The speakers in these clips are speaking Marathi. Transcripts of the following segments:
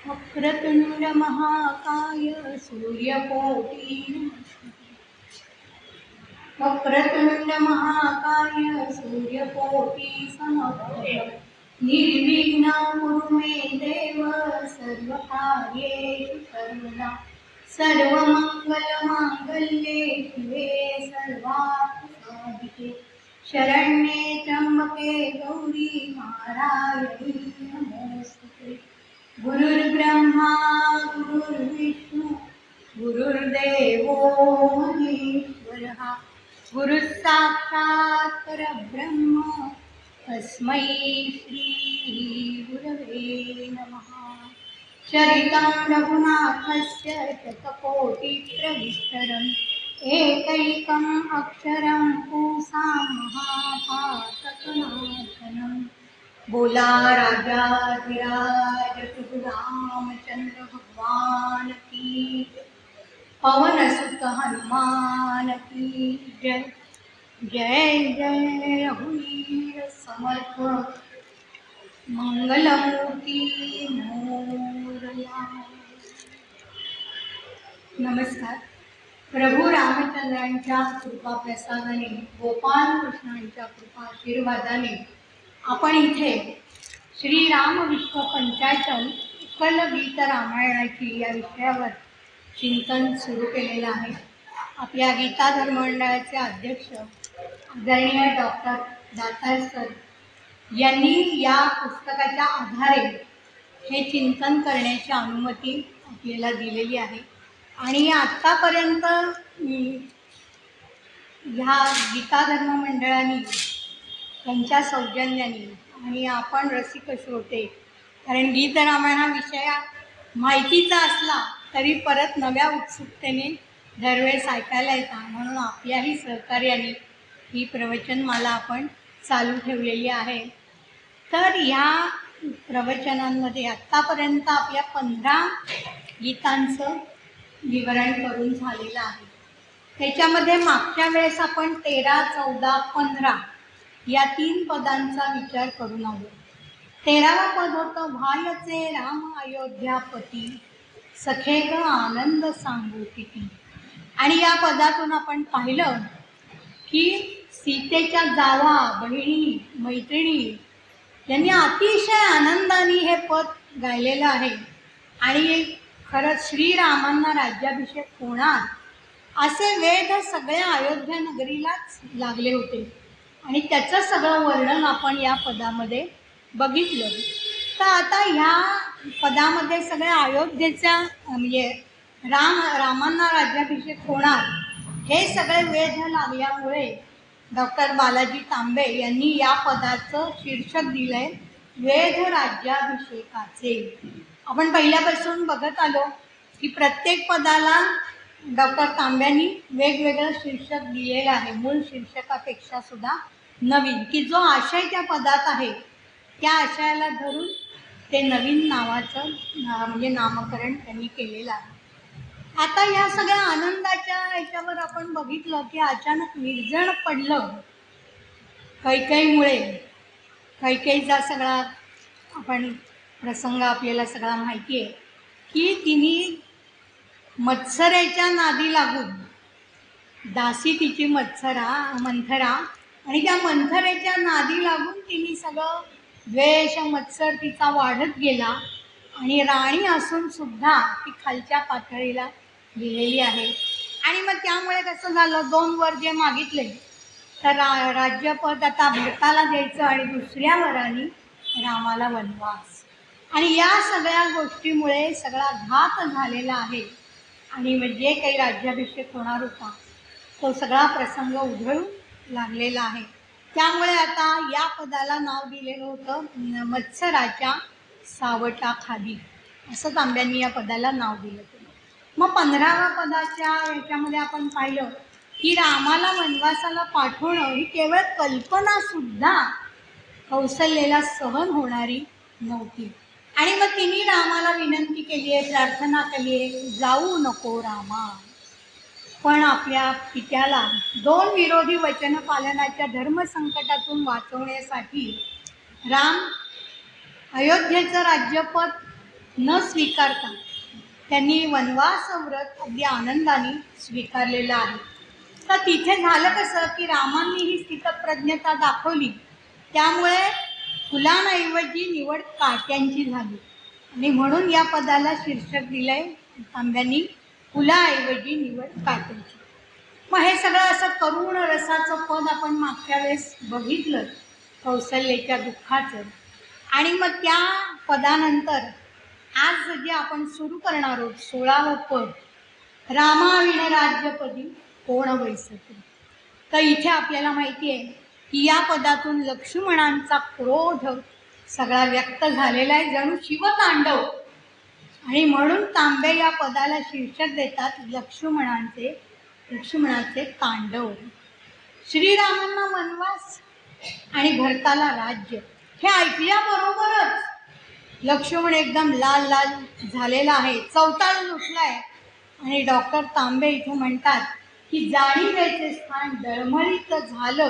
वक्रतुंड महाकाय सूर्यकोटि वक्रतुंड महाकाय सूर्यकोटि समप्रभ निर्विघ्नं कुरु मे देव सर्वकार्येषु सर्वदा सर्वमंगलमांगल्ये शिवे सर्वार्थसाधिके शरण्ये त्र्यंबके गौरी नारायणी नमोस्तुते। गुरुर्ब्रह्मा गुरुर्विष्णू गुरुर्देवो महेश्वरः गुरुः साक्षात् परब्रह्म तस्मै श्री गुरवे नमः। चरितं रघुनाथस्य शतकोटिप्रविष्टरम् एकैकम् अक्षरं पुंसां महाभारतनाशनम्। बोला राजाधिराज प्रभु रामचंद्र भगवान की, पवन सुत हनुमान की जय। जय जय रघुवीर समर्थ मंगलमूर्ती मोरया। नमस्कार। प्रभू रामचंद्रांच्या कृपा प्रसादाने, गोपाल कृष्णांच्या कृपा आशीर्वादाने आपण इथे श्रीराम विश्व पंचायतन उकल गीत रामायणाची या विषयावर चिंतन सुरू केलेलं आहे। आपल्या गीता धर्ममंडळाचे अध्यक्ष आदरणीय डॉक्टर दातार सर यांनी या पुस्तकाच्या आधारे हे चिंतन करण्याची अनुमती आपल्याला दिलेली आहे। आणि आत्तापर्यंत ह्या गीता धर्ममंडळाने त्यांच्या सौजन्याने आणि आपण रसिक श्रोते, कारण गीत रामायण हा विषय माहितीचा असला तरी परत नव्या उत्सुकतेने दरवेळेस ऐकायला येतात, म्हणून आपल्याही सहकार्याने ही प्रवचनमाला आपण चालू ठेवलेली आहे। तर ह्या प्रवचनांमध्ये आत्तापर्यंत आपल्या 15 गीतांचं विवरण करून झालेलं आहे। त्याच्यामध्ये मागच्या वेळेस आपण 13, 14, 15 या 3 पदांचा विचार करून आलो। 13वा पद होतं भायचे राम अयोध्यापती, सखे ग आनंद सांगू किती। आणि या पदातून आपण पाहिलं की सीतेच्या जावा, बहिणी, मैत्रिणी यांनी अतिशय आनंदाने हे पद गायलेलं आहे। आणि खरंच श्रीरामांना राज्याभिषेक होणार असे वेध सगळ्या अयोध्या नगरीलाच लागले होते आणि त्याचं सगळं वर्णन आपण या पदामध्ये बघितलं। तर आता ह्या पदामध्ये सगळ्या अयोध्येच्या म्हणजे रामांना राज्याभिषेक होणार हे सगळे वेध लागल्यामुळे डॉक्टर बालाजी तांबे यांनी या पदाचं शीर्षक दिलंय वेध राज्याभिषेकाचे। आपण पहिल्यापासून बघत आलो की प्रत्येक पदाला डॉक्टर तांब्यांनी वेगवेगळं शीर्षक दिलेलं आहे, मूळ शीर्षकापेक्षा सुद्धा नवीन, की जो आशय त्या पदात आहे त्या आशयाला धरून ते नवीन नावाचं म्हणजे नामकरण त्यांनी केलेलं आहे। आता या सगळ्या आनंदाच्या ह्याच्यावर आपण बघितलं की अचानक निर्जन पडलं कैकेयीमुळे। कैकेयीचा सगळा आपण प्रसंग आपल्याला सगळा माहिती आहे की तिने मत्सरेच्या नादी लागून, दासी तिची मंथरा, आणि त्या मंथरेच्या नादी लागून तिने सगळं द्वेष मत्सर तिचा वाढत गेला आणि राणी असून सुद्धा ती खालच्या पातळीला गेलेली आहे। आणि मग त्यामुळे कसं झालं, 2 वर जे मागितले तर राज्यपद आता भरताला द्यायचं आणि दुसऱ्या वराने रामाला वनवास, आणि या सगळ्या गोष्टीमुळे सगळा घात झालेला आहे। आणि जे काही राज्याभिषेक होणार होता तो सगळा प्रसंग उधळून लागलेला आहे। त्यामुळे आता या पदाला नाव दिलेलं होतं मत्सराच्या सावटा खाली, असं तांब्यांनी या पदाला नाव दिलं होतं। मग 15व्या पदाच्या याच्यामध्ये आपण पाहिलं की रामाला वनवासाला पाठवणं ही केवळ कल्पना सुद्धा कौशल्याला सहन होणारी नव्हती। आणि मग तिने रामाला विनंती केली आहे, प्रार्थना केली आहे, जाऊ नको रामा। पण आपल्या पित्याला 2 विरोधी वचन पालनाच्या धर्मसंकटातून वाचवण्यासाठी राम अयोध्येचं राज्यपद न स्वीकारता त्यांनी वनवास व्रत अगदी आनंदाने स्वीकारलेलं आहे. तर तिथे झालं कसं की रामांनी ही स्थितप्रज्ञता दाखवली, त्यामुळे फुलांऐवजी निवड काट्यांची झाली आणि म्हणून या पदाला शीर्षक दिलंय तांब्यांनी, फुलाऐवजी निवड काट्यांची. मग हे सगळं असं करुण रसाचं पद आपण मागच्या वेळेस बघितलं, कौसल्याच्या दुःखाचं. आणि मग त्या पदानंतर आज जे आपण सुरू करणार आहोत 16वं पद, रामाविण राज्यपदी कोण बैसते. तर इथे आपल्याला माहिती आहे की या पदातून लक्ष्मणांचा क्रोध सगळा व्यक्त झालेला आहे, जणू शिवतांडव. आणि म्हणून तांबे या पदाला शीर्षक देतात लक्ष्मणाचे तांडव. श्रीरामांना वनवास आणि भरताला राज्य हे ऐकल्याबरोबरच लक्ष्मण एकदम लाल लाल झालेला आहे, चवताळून उठलाय. आणि डॉक्टर तांबे इथे म्हणतात की जाणीवेचे स्थान डळमळीत झालं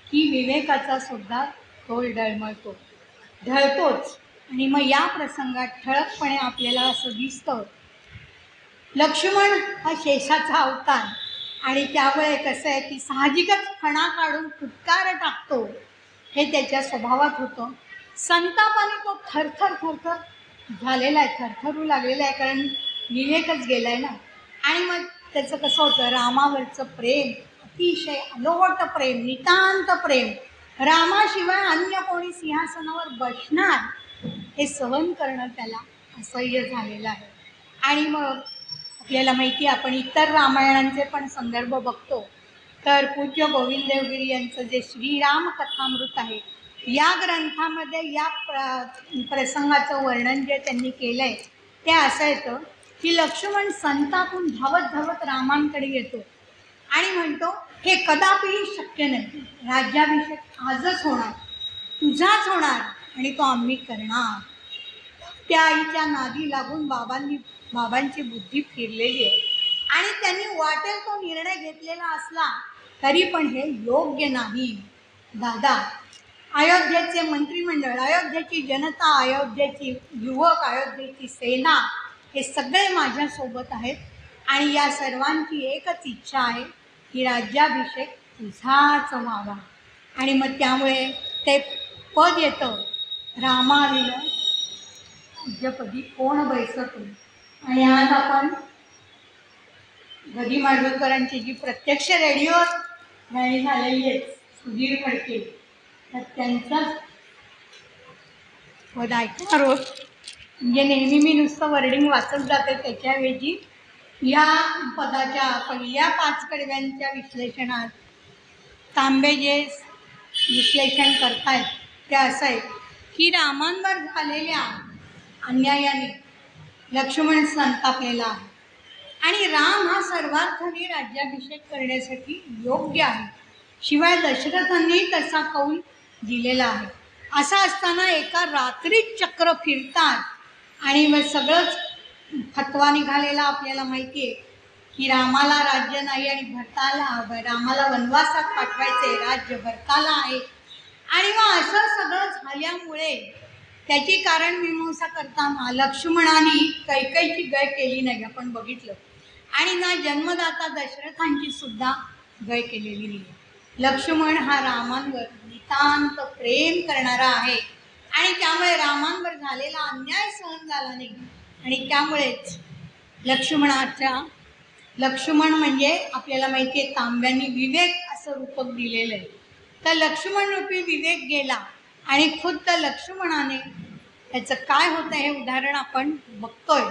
की विवेकाचा सुद्धा तोल ढळतोच. आणि मग या प्रसंगात ठळकपणे आपल्याला असं दिसतं, लक्ष्मण हा शेषाचा अवतार आणि त्यामुळे कसं आहे की साहजिकच फणा काढून फुटकार टाकतो, हे त्याच्या स्वभावात होतं. संतापाने तो थरथर झालेला आहे, थरथरू लागलेला आहे, कारण विवेकच गेलाय ना. आणि मग त्याचं कसं होतं, रामावरचं प्रेम अतिशय अलोट प्रेम, नितांत प्रेम, रामाशिवाय अन्य कोणी सिंहासनावर बसणार हे सहन करणं त्याला असह्य झालेलं आहे. आणि मग आपल्याला माहिती आहे, आपण इतर रामायणांचे पण संदर्भ बघतो, तर पूज्य गोविंद देवगिरी यांचं जे श्रीराम कथामृत आहे, या ग्रंथामध्ये या प्रसंगाचं वर्णन जे त्यांनी केलं आहे ते असं येतं की लक्ष्मण संतापून धावत रामांकडे येतो आणि म्हणतो, हे कदापिही शक्य नाही, राज्याभिषेक आजच होणार, तुझाच होणार आणि तो आम्ही करणार. त्या आईच्या नादी लागून बाबांची बुद्धी फिरलेली आहे आणि त्यांनी वाटेल तो निर्णय घेतलेला असला तरी पण हे योग्य नाही. दादा, अयोध्येचे मंत्रिमंडळ, अयोध्येची जनता, अयोध्येची युवक, अयोध्येची सेना हे सगळे माझ्यासोबत आहेत आणि या सर्वांची एकच इच्छा आहे की राज्याभिषेक तुझाच व्हावा. आणि मग त्यामुळे ते पद येतं, रामाविण राज्यपदी कोण बैसतो. आणि आज आपण गदी माडगूळकरांची जी प्रत्यक्ष रेडिओवर गाणी झालेली आहेत, सुधीर फडके, तर त्यांचाच पद ऐकणार आहोत. म्हणजे नेहमी मी नुसतं वर्डिंग वाचत जाते, त्याच्याऐवजी या पदाच्या पहिल्या 5 कडव्यांच्या विश्लेषणात तांबे जे विश्लेषण करतायत ते असं आहे की रामांवर झालेल्या अन्यायाने लक्ष्मण संतापलेला आहे आणि राम हा सर्वार्थाने राज्याभिषेक करण्यासाठी योग्य आहे, शिवाय दशरथांनी तसा कौल दिलेला आहे. असं असताना एका रात्रीत चक्र फिरतात आणि मग सगळंच फतवा निघालेला आपल्याला माहिती आहे की रामाला राज्य नाही आणि रामाला वनवासात पाठवायचे, राज्य भरताला आहे. आणि मग असं सगळं झाल्यामुळे त्याची कारण मीमांसा करताना लक्ष्मणाने कैकेयीची गय केली नाही, आपण बघितलं. आणि ना जन्मदाता दशरथांची सुद्धा गय केलेली नाही. लक्ष्मण हा रामांवर नितांत प्रेम करणारा आहे आणि त्यामुळे रामांवर झालेला अन्याय सहन झाला नाही. आणि त्यामुळेच लक्ष्मण म्हणजे आपल्याला माहिती आहे तांब्यांनी विवेक असं रूपक दिलेलं आहे. तर लक्ष्मण रूपी विवेक गेला आणि खुद्द लक्ष्मणाने त्याचं काय होतं हे उदाहरण आपण बघतोय.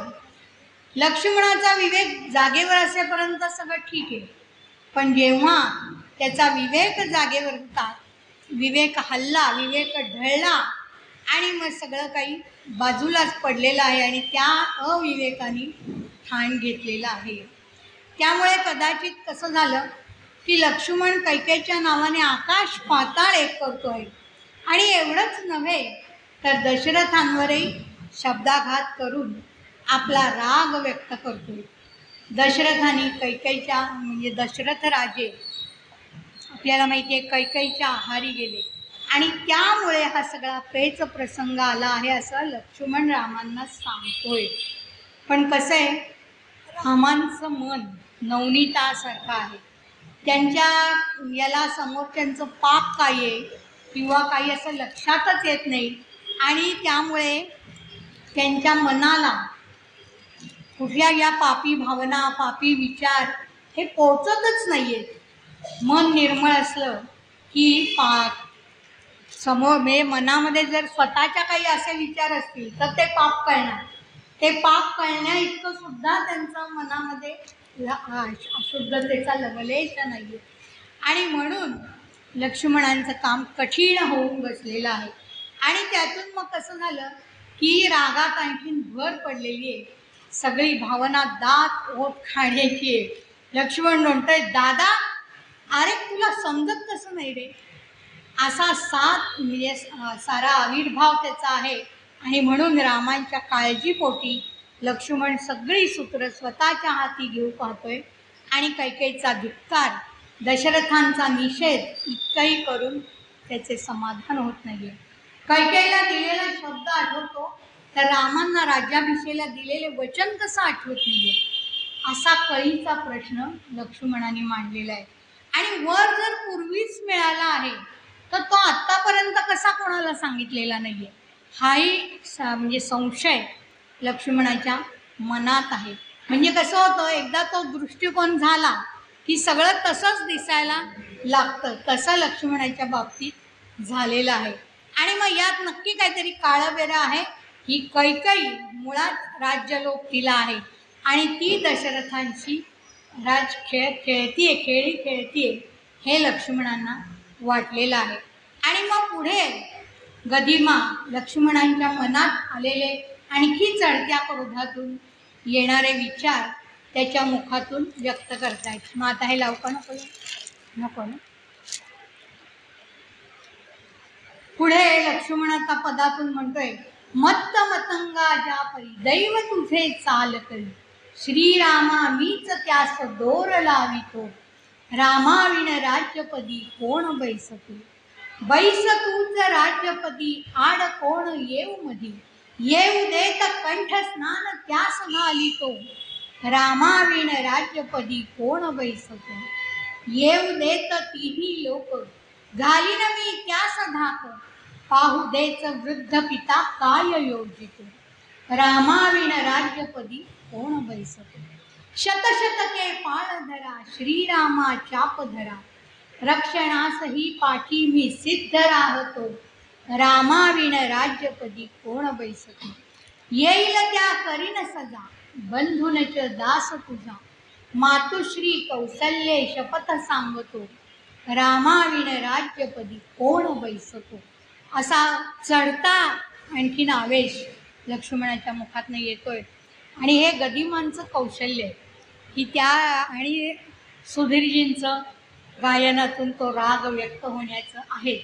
लक्ष्मणाचा विवेक जागेवर असेपर्यंत सगळं ठीक आहे, पण जेव्हा त्याचा विवेक जागेवर होता, विवेक हल्ला, विवेक ढळला आणि मग सगळं काही बाजूलाच पडलेलं आहे आणि त्या अविवेकाने ठाण घेतलेलं आहे. त्यामुळे कदाचित कसं झालं की लक्ष्मण कैकेयीच्या नावाने आकाश पाताळ एक करतोय आणि एवढंच नव्हे तर दशरथांवरही शब्दाघात करून आपला राग व्यक्त करतोय. दशरथाने कैकेयीच्या म्हणजे दशरथ राजे आपल्याला माहिती आहे कैकेयीच्या आहारी गेले आणि त्यामुळे हा सगळा पेच प्रसंग आला आहे असं लक्ष्मण रामांना सांगतोय. पण कसं आहे, रामांचं मन नवनीतासारखं आहे. त्यांच्या याला समोरच्यांचं पाप काय आहे किंवा काही असं लक्षातच येत नाही. आणि त्यामुळे त्यांच्या मनाला कुठल्या या पापी भावना, पापी विचार हे पोचतच नाही आहेत. मन निर्मळ असलं की समोर मनामध्ये जर स्वतःच्या काही असे विचार असतील तर ते पाप कळणार. ते पाप कळण्या इतकं सुद्धा त्यांच्या मनामध्ये अशुद्धतेचा लवलेश नाही. आणि म्हणून लक्ष्मणांचं काम कठीण होऊन बसलेलं आहे. आणि त्यातून मग कसं झालं की रागात आणखीन भर पडलेली आहे. सगळी भावना दात ओठ खाण्याची आहे. लक्ष्मण म्हणतोय, दादा अरे तुला समजत कसं नाही रे. असा म्हणजे सारा आविर्भाव त्याचा आहे. आणि म्हणून रामांच्या काळजीपोटी लक्ष्मण सगळी सूत्र स्वतःच्या हाती घेऊ पाहतोय. आणि कैकेयीचा धिक्कार, दशरथांचा निषेध इतकाही करून त्याचे समाधान होत नाही. कैकेयीला दिलेला शब्द आठवतो तर रामांना राज्याभिषेकाला दिलेले वचन कसं आठवत नाहीये, असा कळीचा प्रश्न लक्ष्मणाने मांडलेला आहे. आणि वर जर पूर्वीच मिळाला आहे तर तो आत्तापर्यंत कसा कोणाला सांगितलेला नाहीये, हाही म्हणजे संशय लक्ष्मणाच्या मनात आहे. म्हणजे कसं होतं, एकदा तो दृष्टिकोन झाला की सगळं तसंच दिसायला लागतं. तसं लक्ष्मणाच्या बाबतीत झालेलं आहे. आणि मग यात नक्की काहीतरी काळबेरं आहे. ही कैकेयी मुळात राज्यलोभ तिला आहे आणि ती दशरथांशी खेळी खेळतीये हे लक्ष्मणांना वाटलेलं आहे. आणि मग पुढे गदिमा लक्ष्मणांच्या मनात आलेले आणखी चढत्या क्रोधातून येणारे विचार त्याच्या मुखातून व्यक्त करतायत. मग आता हे लावू का नको ना. पुढे लक्ष्मणाचा पदातून म्हणतोय, मत्त मतंगा ज्या परी दैव तुझे चाल करी, श्रीरामा मीच त्यास दोर लावितो, रामाविण राज्यपदी कोण बैसतो, बैस तूच राज्यपदी आड कोण येऊ मधी, येऊ देत कंठ स्नान त्यास घालितो, रामाविण राज्यपदी कोण बैसतो, येऊ देत तिन्ही लोक घालीन मी त्यास धाक, पाहू देच वृद्ध पिता काय योजितो, रामाविण राज्यपदी कोण बैसतो, शतशतके पाळ धरा श्रीरामा चाप धरा, रक्षणासही पाठी मी सिद्ध राहतो, रामाविण राज्यपदी कोण बैसतो, येईल त्या करीन सजा बंधुनच दास तुझा, मातुश्री कौसल्ये शपथ सांगतो, रामाविण राज्यपदी कोण बैसतो. असा चढता आणखीन आवेश लक्ष्मणाच्या मुखातनं येतोय. आणि हे गदिमांचं कौशल्य की त्या आणि सुधीरजींचं गायनातून तो राग व्यक्त होण्याचं आहेच.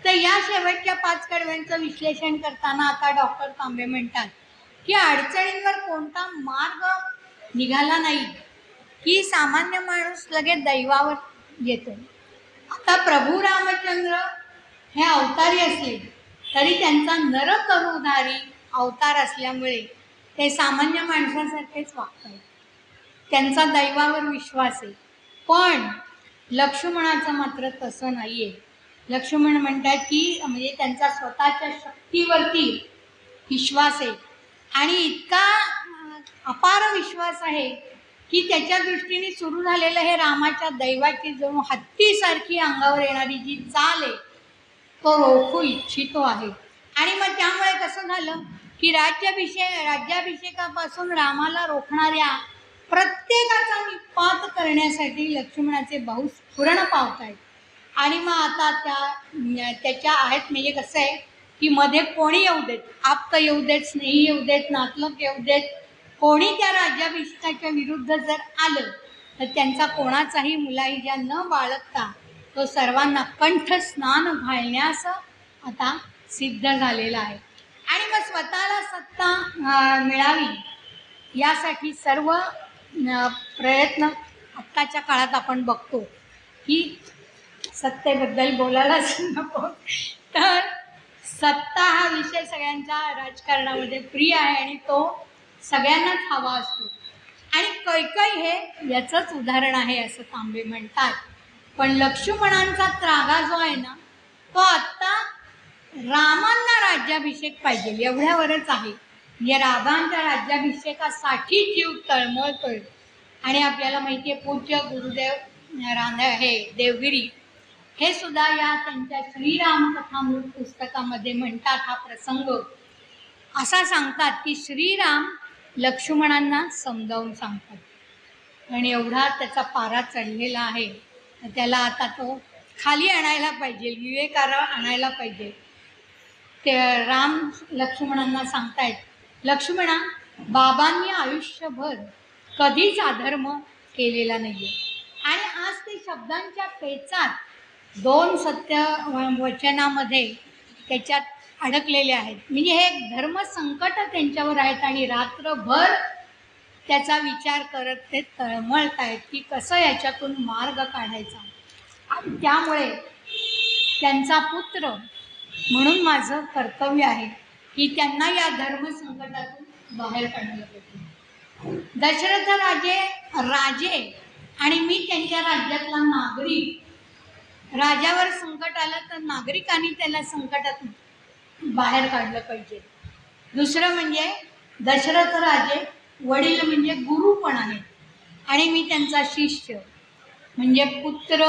तर या शेवटच्या 5 कडव्यांचं विश्लेषण करताना आता डॉक्टर तांबे म्हणतात की अडचणींवर कोणता मार्ग निघाला नाही की सामान्य माणूस लगेच दैवावर येतो. आता प्रभू रामचंद्र हे अवतारी असले तरी त्यांचा नरतरुधारी अवतार असल्यामुळे ते सामान्य माणसासारखेच वागतात. त्यांचा दैवावर विश्वास आहे. पण लक्ष्मणाचं मात्र तसं नाही आहे. लक्ष्मण म्हणतात की म्हणजे त्यांचा स्वतःच्या शक्तीवरती विश्वास आहे आणि इतका अपार विश्वास आहे की त्याच्या दृष्टीने सुरू झालेलं हे रामाच्या दैवाची जणू हत्तीसारखी अंगावर येणारी जी चाल आहे तो रोखू इच्छितो आहे. आणि मग त्यामुळे कसं झालं की राज्याभिषेकापासून रामाला रोखणाऱ्या प्रत्येकाचा निपात करण्यासाठी लक्ष्मणाचे भाऊ स्फुरण पावत आहेत. आणि मग आता त्याच्या आहेत म्हणजे कसं आहे की मध्ये कोणी येऊ देत, आप्त येऊ देत, स्नेही येऊ देत, नातलग येऊ देत, कोणी त्या राज्याभिषेकाच्या विरुद्ध जर आलं तर त्यांचा कोणाचाही मुलाहिजा न बाळगता तो सर्वांना कंठ स्नान घालण्यास आता सिद्ध झालेला आहे. आणि मग स्वतःला सत्ता मिळावी यासाठी सर्व प्रयत्न आत्ताच्या काळात आपण बघतो की सत्तेबद्दल बोलायलाच नको. तर सत्ता हा विषय सगळ्यांचा राजकारणामध्ये प्रिय आहे आणि तो सगळ्यांनाच हवा असतो. आणि कैकई हे याचंच उदाहरण आहे असं तांबे म्हणतात. पण लक्ष्मणांचा त्रागा जो आहे ना, तो आत्ता रामांना राज्याभिषेक पाहिजे एवढ्यावरच आहे. म्हणजे रामांच्या राज्याभिषेकासाठी जीव तळमळतोय. आणि आपल्याला माहिती आहे पूज्य गुरुदेव हे देवगिरी हे सुद्धा या त्यांच्या श्रीराम कथामृत पुस्तकामध्ये म्हणतात. हा प्रसंग असा सांगतात की श्रीराम लक्ष्मणांना समजावून सांगतात आणि एवढा त्याचा पारा चढलेला आहे. त्याला आता तो खाली आणायला पाहिजे, विवेकाला आणायला पाहिजे. ते राम लक्ष्मणांना सांगतायत, लक्ष्मणा, बाबांनी आयुष्यभर कधीच अधर्म केलेला नाहीये आणि आज ते शब्दांच्या पेचात 2 सत्य वचनामध्ये त्याच्यात अडकलेले आहेत. म्हणजे हे एक धर्मसंकट त्यांच्यावर आहेत आणि रात्रभर त्याचा विचार करत ते तळमळत आहेत की कसं याच्यातून मार्ग काढायचा. आणि त्यामुळे त्यांचा पुत्र म्हणून माझं कर्तव्य आहे की त्यांना या धर्मसंकटातून बाहेर काढलं पाहिजे. दशरथ राजे आणि मी त्यांच्या राज्यातला नागरिक. राजावर संकट आलं तर नागरिकांनी त्याला संकटातून बाहेर काढलं पाहिजे. दुसरं म्हणजे दशरथ राजे वडील म्हणजे गुरु पण आहेत आणि मी त्यांचा शिष्य. म्हणजे पुत्र,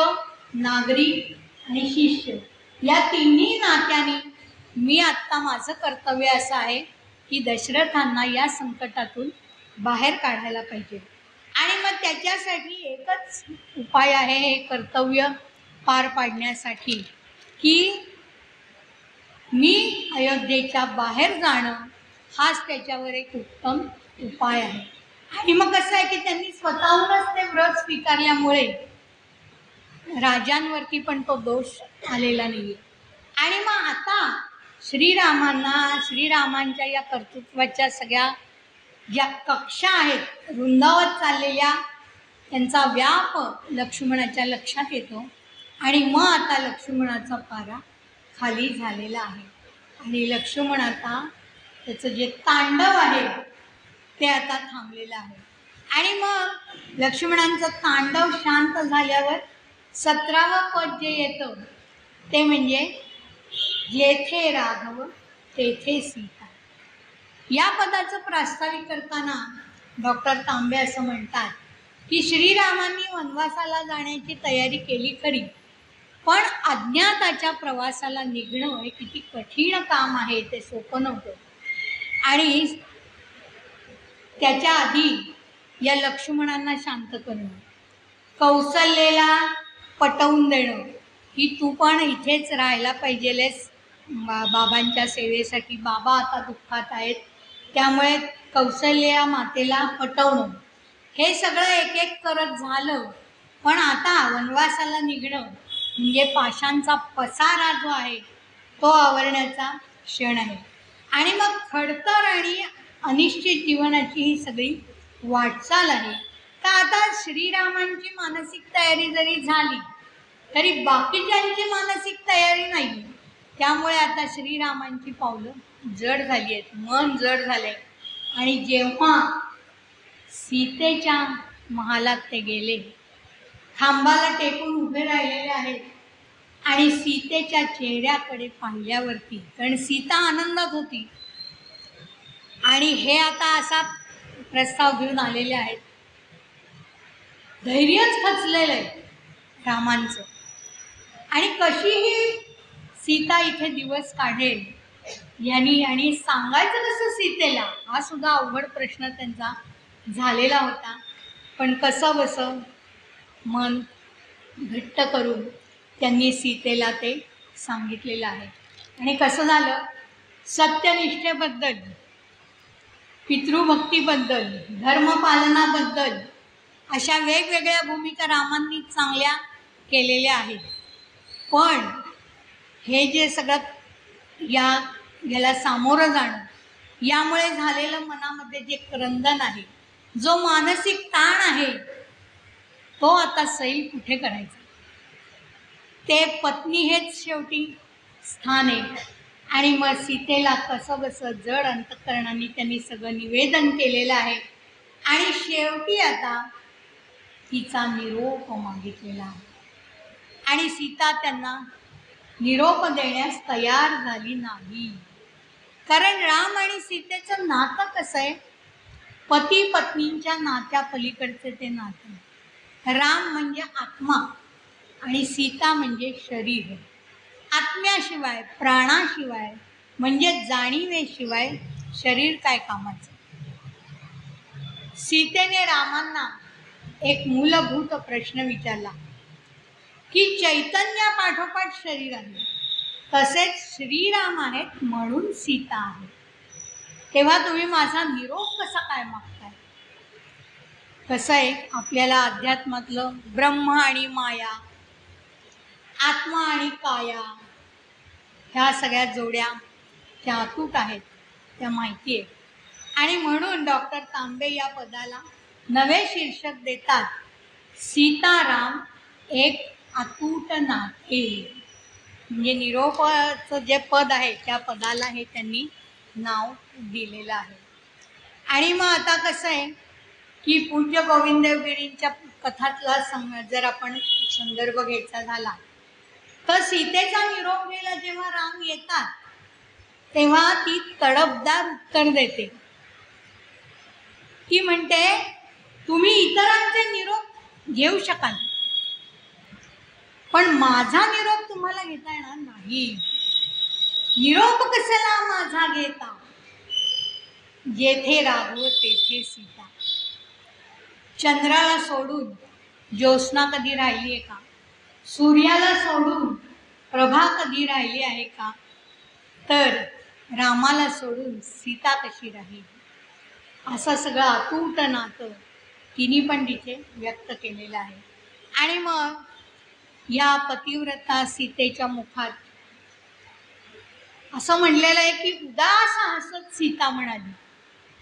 नागरिक आणि शिष्य या तिन्ही नात्याने मी आत्ता माझं कर्तव्य असं आहे की दशरथांना या संकटातून बाहेर काढायला पाहिजे. आणि मग त्याच्यासाठी एकच उपाय आहे हे कर्तव्य पार पाडण्यासाठी की मी अयोध्येच्या बाहेर जाणं हाच त्याच्यावर एक उत्तम उपाय आहे. आणि मग कसं आहे की त्यांनी स्वतःहूनच ते व्रत स्वीकारल्यामुळे राजांवरती पण तो दोष आलेला नाही. आणि मग आता श्रीरामांच्या या कर्तृत्वाच्या सगळ्या ज्या कक्षा आहेत रुंदावत चाललेल्या त्यांचा व्याप लक्ष्मणाच्या लक्षात येतो. आणि मग आता लक्ष्मणाचा पारा खाली झालेला आहे आणि लक्ष्मण आता त्याचं जे तांडव आहे ते आता थांबलेलं आहे. आणि मग लक्ष्मणांचं तांडव शांत झाल्यावर 17वं पद जे येतं ते म्हणजे जेथे राघव तेथे सीता. या पदाचं प्रास्ताविक करताना डॉक्टर तांबे असं म्हणतात की श्रीरामांनी वनवासाला जाण्याची तयारी केली खरी, पण अज्ञाताच्या प्रवासाला निघणं हे किती कठीण काम आहे, ते सोपं नव्हतं. आणि त्याच्या आधी या लक्ष्मणांना शांत करणं, कौसल्याला पटवून देणं की तू पण इथेच राहायला पाहिजेलेस बाबांच्या सेवेसाठी. बाबा आता दुःखात आहेत त्यामुळे कौसल्या मातेला पटवणं, हे सगळं एक एक करत झालं. पण आता वनवासाला निघणं म्हणजे पाशांचा पसारा जो आहे तो आवरण्याचा क्षण आहे. आणि मग खडतर आणि अनिश्चित जीवनाची ही सगळी वाटचाल आहे. तर आता श्रीरामांची मानसिक तयारी जरी झाली तरी बाकीच्यांची मानसिक तयारी नाही. त्यामुळे आता श्रीरामांची पावलं जड झाली आहेत, मन जड झाले. आणि जेव्हा सीतेच्या महालात ते गेले, खांबाला टेकून उभे राहिलेले आहेत आणि सीतेच्या चेहऱ्याकडे पाहिल्यावरती, कारण सीता आनंदात होती आणि हे आता असा प्रस्ताव घेऊन आलेले आहेत, धैर्यच खचलेलं आहे रामांचं. आणि कशीही सीता इथे दिवस काढेल यांनी, आणि सांगायचं कसं सीतेला, हा सुद्धा अवघड प्रश्न त्यांचा झालेला होता. पण कसं बसं मन घट्ट करून त्यांनी सीतेला ते सांगितलेलं आहे. आणि कसं झालं, सत्यनिष्ठेबद्दल, पितृभक्तीबद्दल, धर्मपालनाबद्दल अशा वेगवेगळ्या भूमिका रामांनी चांगल्या केलेल्या आहेत. पण हे जे सगळं याला सामोरं जाणं, यामुळे झालेलं मनामध्ये जे क्रंदन आहे, जो मानसिक ताण आहे, तो आता सैल कुठे करायचा. ते पत्नी हेच शेवटी स्थान आहे. आणि मग सीतेला कसं बसं जड अंतःकरणाने त्यांनी सगळं निवेदन केलेलं आहे. आणि शेवटी आता तिचा निरोप मागितलेला आहे. आणि सीता त्यांना निरोप देण्यास तयार झाली नाही. कारण राम आणि सीतेचं नातं कसं आहे, पती पत्नींच्या नात्या पलीकडचे ते नातं. राम म्हणजे आत्मा आणि सीता म्हणजे शरीर. आत्म्याशिवाय, प्राणाशिवाय म्हणजे जाणीवेशिवाय शरीर काय कामाचं. सीतेने रामांना एक मूलभूत प्रश्न विचारला की चैतन्यापाठोपाठ शरीर आहे, तसेच श्रीराम आहेत म्हणून सीता आहे, तेव्हा तुम्ही माझा निरोप कसा काय मागताय. कसं आहे, आपल्याला अध्यात्मातलं ब्रह्म आणि माया, आत्मा आणि काया, ह्या सगळ्या जोड्या त्या अतूट आहेत, त्या माहिती आहे. आणि म्हणून डॉक्टर तांबे या पदाला नवे शीर्षक देतात, सीताराम एक अतूट नाते. म्हणजे निरोपाचं जे पद आहे त्या पदाला हे त्यांनी नाव दिलेलं आहे. आणि मग आता कसं आहे की पूज्य गोविंदगिरींच्या कथातला जर आपण संदर्भ घ्यायचा झाला तर सीतेचा निरोप घ्यायला जेव्हा राम येतात तेव्हा ती तडफदार उत्तर देते. ती म्हणते, तुम्ही इतरांचे निरोप घेऊ शकाल पण माझा निरोप तुम्हाला घेता येणार नाही. निरोप कशाला माझा घेता, जेथे राघव तेथे सीता. चंद्राला सोडून ज्योत्स्ना कधी राहिली आहे का, सूर्याला सोडून प्रभा कधी राहिली आहे का, तर रामाला सोडून सीता कशी राहील. असं सगळं अतूट नातं तिने पण तिथे व्यक्त केलेलं आहे. आणि मग या पतिव्रता सीतेच्या मुखात असं म्हणलेलं आहे की उदास हसत सीता म्हणाली.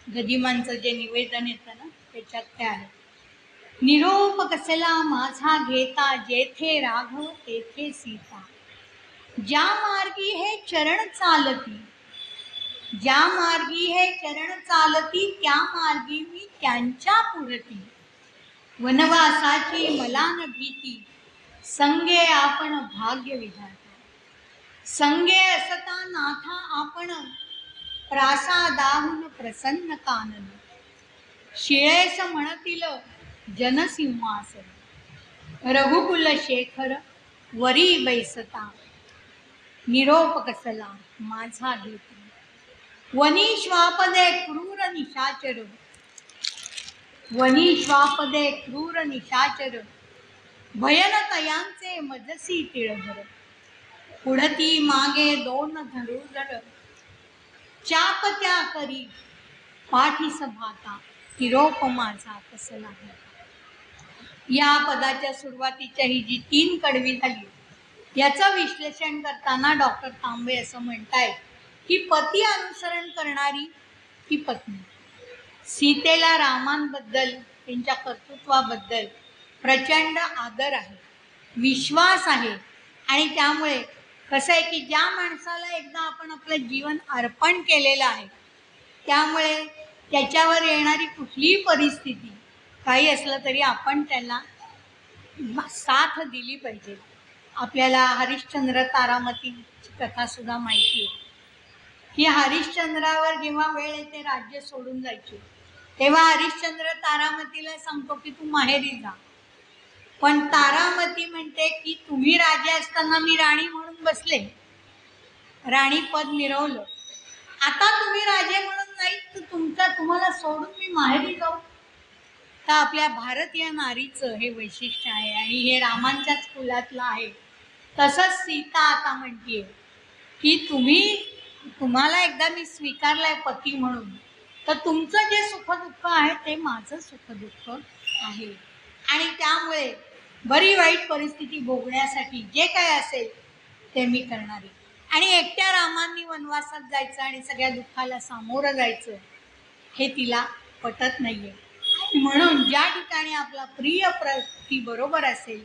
गदिमांचं जे निवेदन येतं ना त्याच्यात ते आहे, निरोप कसला माझा घेता, जेथे राघव तेथे सीता. ज्या मार्गी हे चरण चालती, ज्या मार्गी हे चरण चालती, त्या मार्गी मी त्यांच्या पुढती. वनवासाची मला न भीती, संगे आपण भाग्य विधाता. संगे असता नाथा आपण, प्रासादाहून प्रसन्न कानन. शिळेस म्हणतील जनसिंहासन, रघुकुल शेखर वरी बैसता. निरोप कसला माझा घेता, वनी श्वापदे क्रूर निशाचर. वनी श्वापदे क्रूर निशाचर, भयन तयांचे मजसी तिळभर. पुढती मागे दोन धनुर्धर, चाप त्या करी पाठीस भाता. निरोप माझा कसला आहे. या पदाच्या सुरुवातीच्या ही जी 3 कडवी झाली याचं विश्लेषण करताना डॉक्टर तांबे असं म्हणतायत की पती अनुसरण करणारी ती पत्नी. सीतेला रामांबद्दल, त्यांच्या कर्तृत्वाबद्दल प्रचंड आदर आहे, विश्वास आहे. आणि त्यामुळे कसं आहे की ज्या माणसाला एकदा आपण आपलं जीवन अर्पण केलेलं आहे, त्यामुळे त्याच्यावर येणारी कुठलीही परिस्थिती काही असलं तरी आपण त्याला साथ दिली पाहिजे. आपल्याला हरिश्चंद्र तारामतीची कथासुद्धा माहिती आहे की हरिश्चंद्रावर जेव्हा वेळ येते राज्य सोडून जायचे, तेव्हा हरिश्चंद्र तारामतीला सांगतो की तू माहेरी जा. पण तारामती म्हणते की तुम्ही राजे असताना मी राणी म्हणून बसले, राणी पद मिळवलं, आता तुम्ही राजे म्हणून नाही तर तुम्हाला सोडून मी माहेरी जाऊ. तर आपल्या भारतीय नारीचं हे वैशिष्ट्य आहे आणि हे रामांच्याच कुलातलं आहे. तसंच सीता आता म्हणतीये की तुम्हाला एकदा मी स्वीकारलाय पती म्हणून, तर तुमचं जे सुखदुःख आहे ते माझं सुखदुःख आहे. आणि त्यामुळे बरी वाईट परिस्थिती भोगण्यासाठी जे काय असेल ते मी करणार आहे. आणि एकट्या रामांनी वनवासात जायचं आणि सगळ्या दुःखाला सामोरं जायचं हे तिला पटत नाहीये. म्हणून ज्या ठिकाणी आपला प्रिय पती बरोबर असेल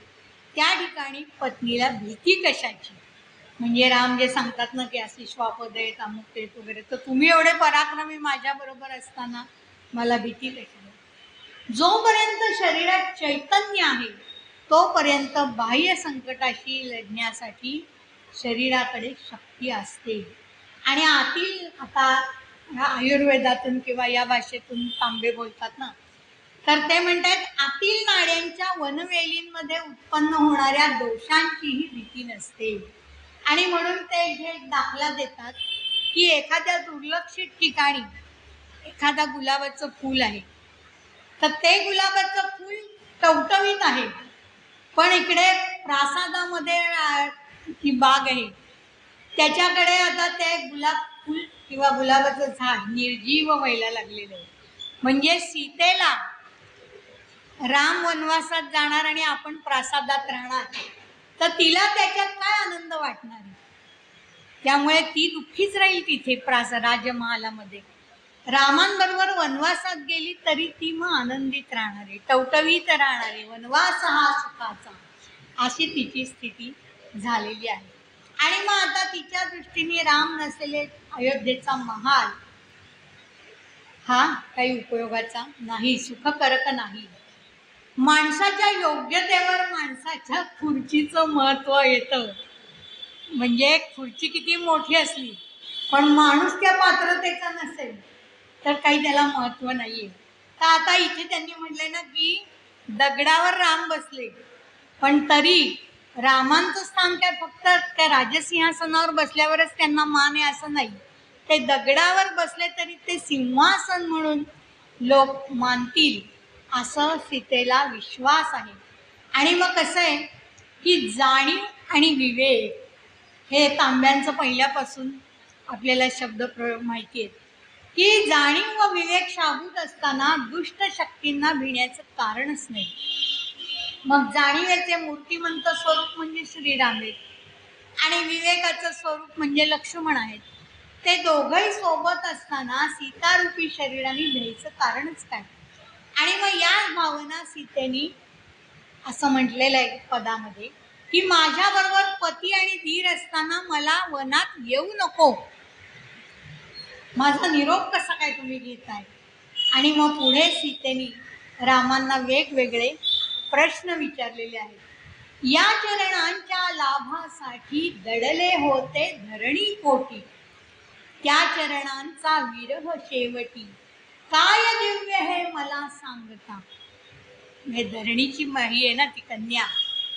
त्या ठिकाणी पत्नीला भीती कशाची? म्हणजे राम जे सांगतात ना की अशी श्वापद आहेत, अमुक आहेत वगैरे, तर तुम्ही एवढे पराक्रमी माझ्याबरोबर असताना मला भीती कशाची? जोपर्यंत शरीरात चैतन्य आहे तोपर्यंत बाह्य संकटाशी लढण्यासाठी शरीराकडे शक्ती असते. आणि आतील, आता आयुर्वेदातून किंवा या भाषेतून तांबे बोलतात ना, तर ते म्हणतात आतील नाड्यांच्या वनवेलींमध्ये उत्पन्न होणाऱ्या दोषांचीही भीती नसते. आणि म्हणून ते जे दाखला देतात की एखाद्या दुर्लक्षित ठिकाणी एखादा गुलाबाचं फूल आहे, तर ते गुलाबाचं फूल टवटवीत आहे, पण इकडे प्रासादामध्ये ती बाग आहे, त्याच्याकडे आता ते गुलाब फूल किंवा गुलाबाचं झाड निर्जीव व्हायला लागलेलं आहे. म्हणजे सीतेला राम वनवासात जाणार आणि आपण प्रासादात राहणार, तर तिला त्याच्यात काय आनंद वाटणार आहे? त्यामुळे ती दुःखीच राहील तिथे राजमहालामध्ये. रामांबरोबर वनवासात गेली तरी ती मग आनंदित राहणार आहे, टवटवीत राहणार आहे, वनवास हा सुखाचा, अशी तिची स्थिती झालेली आहे. आणि मग आता तिच्या दृष्टीने राम नसलेले अयोध्येचा महाल हा काही उपयोगाचा नाही, सुखकारक नाही. माणसाच्या योग्यतेवर माणसाच्या खुर्चीचं महत्व येतं. म्हणजे खुर्ची किती मोठी असली पण माणूस त्या पात्रतेचा नसेल तर काही त्याला महत्व नाहीये. तर आता इथे त्यांनी म्हटलंय ना की दगडावर राम बसले, पण तरी रामांचं स्थान काय फक्त त्या राजसिंहासनावर बसल्यावरच त्यांना मान आहे असं नाही. ते दगडावर बसले तरी ते सिंहासन म्हणून लोक मानतील असं सीतेला विश्वास आहे. आणि मग कसं आहे की जाणीव आणि विवेक हे तांब्यांचं पहिल्यापासून आपल्याला शब्दप्रयोग माहिती आहेत की जाणीव व विवेक शाबूत असताना दुष्ट शक्तींना भिण्याचं कारणच नाही. मग जाणीवेचे मूर्तिमंत स्वरूप म्हणजे श्रीराम आहेत आणि विवेकाचं स्वरूप म्हणजे लक्ष्मण आहेत. ते दोघंही सोबत असताना सीतारूपी शरीराने भ्यायचं कारणच काय? आणि मग या भावना सीतेनी असं म्हटलेलं आहे पदामध्ये की माझ्याबरोबर पती आणि धीर असताना मला वनात येऊ नको, माझा निरोप कसा काय तुम्ही घेताय? आणि मग पुढे सीतेनी रामांना वेगवेगळे प्रश्न विचारलेले आहेत. या चरणांच्या लाभासाठी दडले होते धरणी कोटी, त्या चरणांचा विरह शेवटी काय दिव्य हे मला सांगता. हे धरणीची माही आहे ना ती कन्या,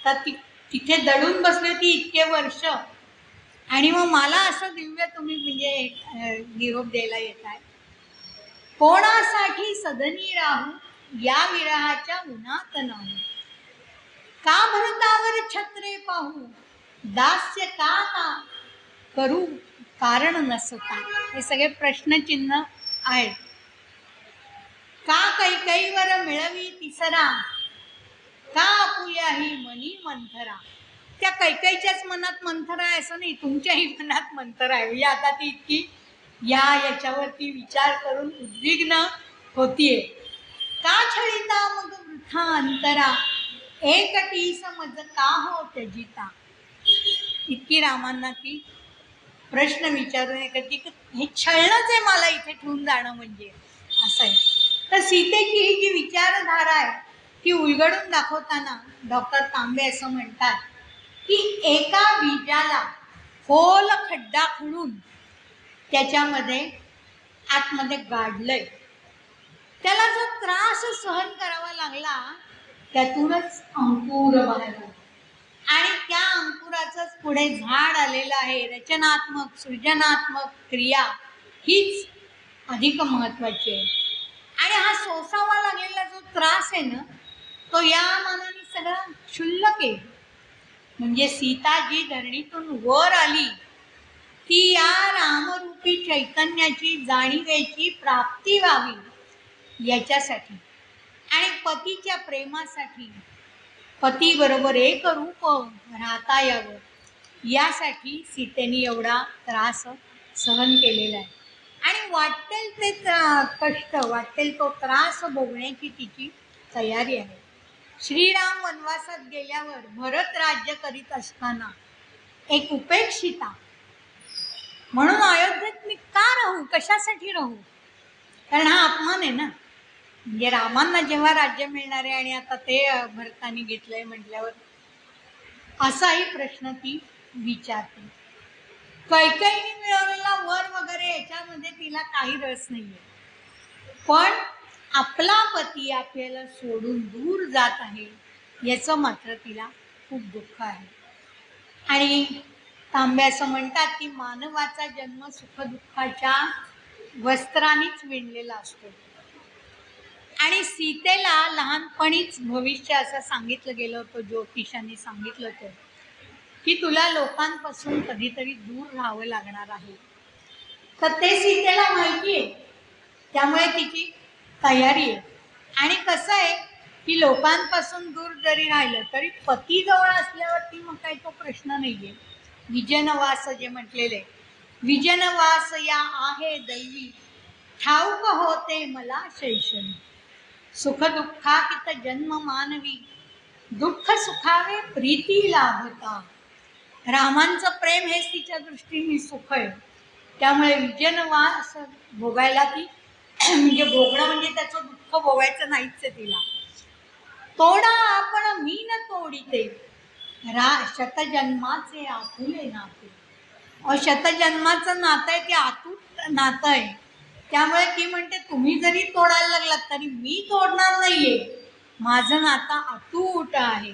तर तिथे दडून बसले ती इतके वर्ष, आणि मग मला असं दिव्य तुम्ही म्हणजे निरोप द्यायला येत आहे. कोणासाठी सदनी राहू या विरहाच्या उन्हात नाही, का भरतावर छत्रे पाहू दास्य का करू कारण नसता. हे सगळे प्रश्नचिन्ह आहेत. का कैकईवर मिळवी तिसरा, का आपुयाही मनी मंथरा. त्या कैकईच्याच मनात मंथर आहे असं नाही, तुमच्याही मनात मंथर आहे. म्हणजे आता ती इतकी याच्यावरती विचार करून उद्विग्न होतीये. का छळिता मग वृथा अंतरा, एकटी समज का हो त्यजिता. इतकी रामांना ती प्रश्न विचारून की हे छळणंच आहे मला इथे ठेवून जाणं म्हणजे असं आहे. तर सीतेची ही जी विचारधारा आहे ती उलगडून दाखवताना डॉक्टर तांबे असं म्हणतात की एका बीजाला खोल खड्डा खणून त्याच्यामध्ये आतमध्ये गाडलंय, त्याला जो त्रास सहन करावा लागला त्यातूनच अंकुर बाहेर आला आणि त्या अंकुराचंच पुढे झाड आलेलं आहे. रचनात्मक सृजनात्मक क्रिया हीच अधिक महत्वाची आहे. आणि हा सोसावा लागलेला जो त्रास आहे ना तो या मानाने सगळा क्षुल्लक आहे. म्हणजे सीता जी धरणीतून वर आली ती या रामरूपी चैतन्याची जाणीवेची प्राप्ती व्हावी याच्यासाठी आणि पतीच्या प्रेमासाठी, पती बरोबर एक रूप राहता यावं यासाठी सीतेने एवढा त्रास सहन केलेला आहे. आणि वाटेल ते कष्ट, वाटेल तो त्रास भोगण्याची तिची तयारी आहे. श्रीराम वनवासात गेल्यावर भरत राज्य करीत असताना एक उपेक्षिता म्हणून अयोध्येत मी का राहू, कशासाठी राहू? कारण हा अपमान आहे ना. म्हणजे रामांना जेव्हा राज्य मिळणार आहे आणि आता ते भरतानी घेतलंय म्हटल्यावर असाही प्रश्न ती विचारते. कैकेयीने मिळवलेला वर वगैरे याच्यामध्ये तिला काही रस नाहीये, पण आपला पती आपल्याला सोडून दूर जात आहे याचं मात्र तिला खूप दुःख आहे. आणि तांबे असं म्हणतात की मानवाचा जन्म सुखदुःखाच्या वस्त्रानेच विणलेला असतो. आणि सीतेला लहानपणीच भविष्य असं सांगितलं गेलं होतं, ज्योतिषांनी सांगितलं होतं की तुला लोकांपासून कधीतरी दूर राहावं लागणार आहे. तर ते सीतेला माहिती आहे, त्यामुळे तिची तयारी आहे. आणि कसं आहे की लोकांपासून दूर जरी राहिलं तरी पती जवळ असल्यावरती मग काही तो प्रश्न नाहीये. विजनवास जे म्हटलेले, विजनवास या आहे दैवी, ठाऊक होते मला शैशवी. सुख दुःखाकित जन्म मानवी, दुःख सुखावे प्रीती लाभता. रामांचं प्रेम हेच तिच्या दृष्टीने सुख आहे. त्यामुळे विजनवास भोगायला ती म्हणजे भोगणं म्हणजे त्याचं दुःख भोगायचं नाहीच आहे तिला. तोडा आपण मी न तोडीते, शतजन्माचे आपुले नाते. शतजन्माचं नातं आहे ते अतूट नातं आहे. त्यामुळे ती म्हणते तुम्ही जरी तोडायला लागलात तरी मी तोडणार नाहीये, माझं नातं अतूट आहे.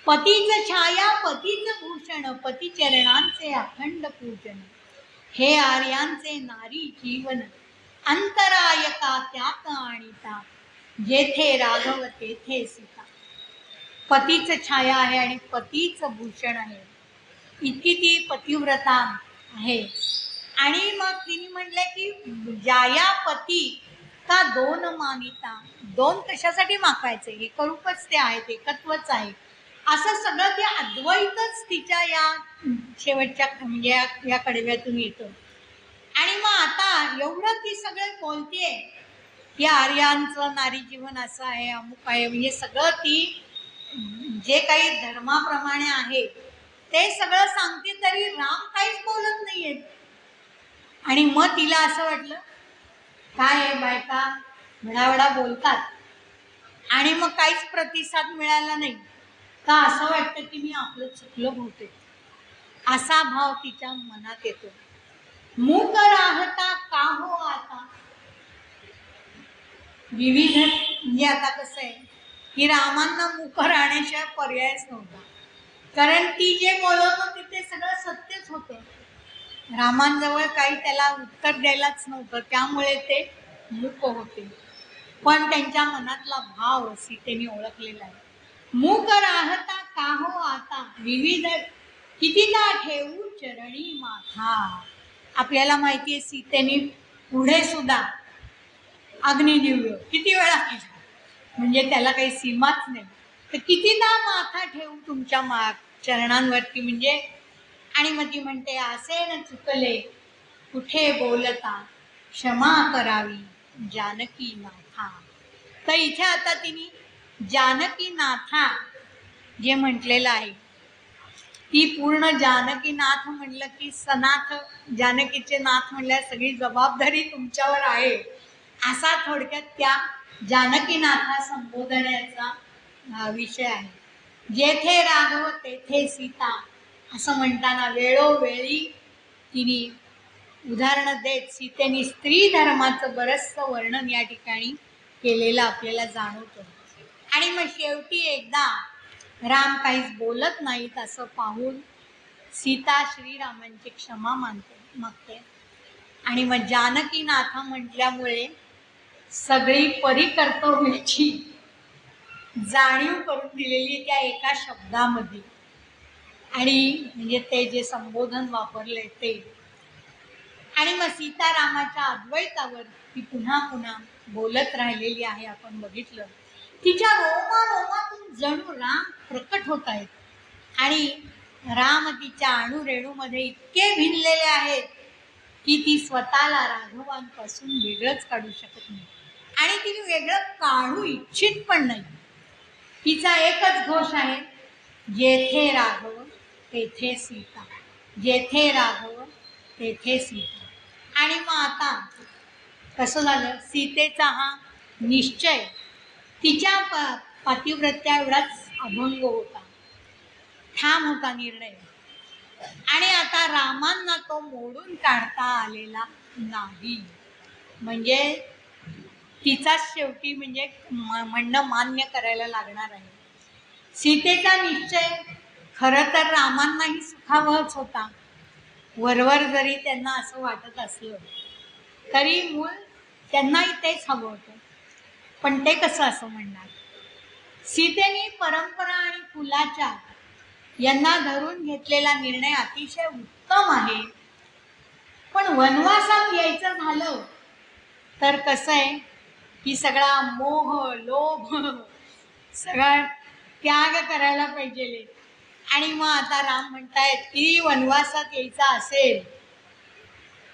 पतीच छाया पतीच भूषण, पती चरणांचे अखंड पूजन. हे आर्यांचे नारी जीवन, अंतरायका त्यात आणिता. जेथे राघव तेथे सीता. पतीच छाया आहे आणि पतीच भूषण आहे, इतकी ती पतिव्रता आहे. आणि मग तिने म्हटलं की जाया पती का दोन मानिता. दोन कशासाठी मागायचे, एकरूपच ते आहेत, एकत्वच आहे. असं सगळं ते अद्वैतच तिच्या या शेवटच्या म्हणजे या कडव्यातून येतं. आणि मग आता एवढं ती सगळं बोलतेय की आर्यांचं नारी जीवन असं आहे, अमुक आहे, म्हणजे सगळं ती जे काही धर्माप्रमाणे आहे ते सगळं सांगते, तरी राम काहीच बोलत नाहीये. आणि मग तिला असं वाटलं काय आहे, बायका भडावडा बोलतात आणि मग काहीच प्रतिसाद मिळाला नाही का असं वाटतं की मी आपलं चुकलं होते, असा भाव तिच्या मनात येतो. मूक राहता का हो आता. विविध म्हणजे आता कसं आहे की रामांना मूक राहण्याशिवाय पर्यायच नव्हता, कारण ती जे बोलत होती ते सगळं सत्यच होतं. रामांजवळ काही त्याला उत्तर द्यायलाच नव्हतं, त्यामुळे ते मूक होते. पण त्यांच्या मनातला भाव सीतेने ओळखलेला आहे. मूक राहता का हो आता, विविध कितीदा ठेवू चरणी माथा. आपल्याला माहिती आहे सीतेने पुढे सुद्धा अग्निदिव्य किती वेळा केला, म्हणजे त्याला काही सीमाच नाही. तर कितीदा माथा ठेवू तुमच्या चरणांवरती म्हणजे. आणि मग ती म्हणते असे न चुकले कुठे बोलता, क्षमा करावी जानकी नाथा. तर इथे आता तिने जानकी नाथा जे म्हटलेलं आहे, ती पूर्ण जानकी नाथ म्हणलं की सनाथ जानकीचे नाथ म्हणल्या सगळी जबाबदारी तुमच्यावर आहे, असा थोडक्यात त्या जानकीनाथा संबोधण्याचा विषय आहे. जेथे राघव तेथे सीता असं म्हणताना वेळोवेळी तिने उदाहरणं देत सीतेने स्त्री धर्माचं बरचसं वर्णन या ठिकाणी केलेलं आपल्याला जाणवतं. आणि मग शेवटी एकदा राम काहीच बोलत नाहीत असं पाहून सीता श्रीरामांची क्षमा मागते. आणि मग जानकीनाथा म्हटल्यामुळे सगळी परिकर्तव्याची जाणीव करून दिलेली त्या एका शब्दामध्ये. आणि म्हणजे ते जे संबोधन वापरले ते. आणि मग सीतारामाच्या अद्वैतावर ती पुन्हा पुन्हा बोलत राहिलेली आहे. आपण बघितलं तिच्या रोमातून जणू राम प्रकट होत आहेत आणि राम तिच्या अणुरेणूमध्ये इतके भिनलेले आहेत की ती स्वतःला राघवांपासून वेगळंच काढू शकत नाही आणि तिने वेगळं काढू इच्छित पण नाही. तिचा एकच घोष आहे, जेथे राघव तेथे सीता, जेथे राघव तेथे सीता. आणि मग आता कसं झालं, सीतेचा हा निश्चय तिच्या पातिव्रत्या एवढाच अभंग होता, ठाम होता निर्णय. आणि आता रामांना तो मोडून काढता आलेला नाही. म्हणजे तिचाच शेवटी म्हणजे म्हणणं मान्य करायला लागणार आहे. सीतेचा निश्चय खरं तर रामांनाही सुखावहच होता. वरवर जरी त्यांना असं वाटत असलं तरी मूळ त्यांनाही तेच हवं होतं. पण ते कसं असं म्हणणार. सीतेने परंपरा आणि कुलाचार यांना धरून घेतलेला निर्णय अतिशय उत्तम आहे. पण वनवासात यायचं झालं तर कसं आहे की सगळा मोह लोभ सगळा त्याग करायला पाहिजे. आणि मग आता राम म्हणतायत की वनवासात यायचा असेल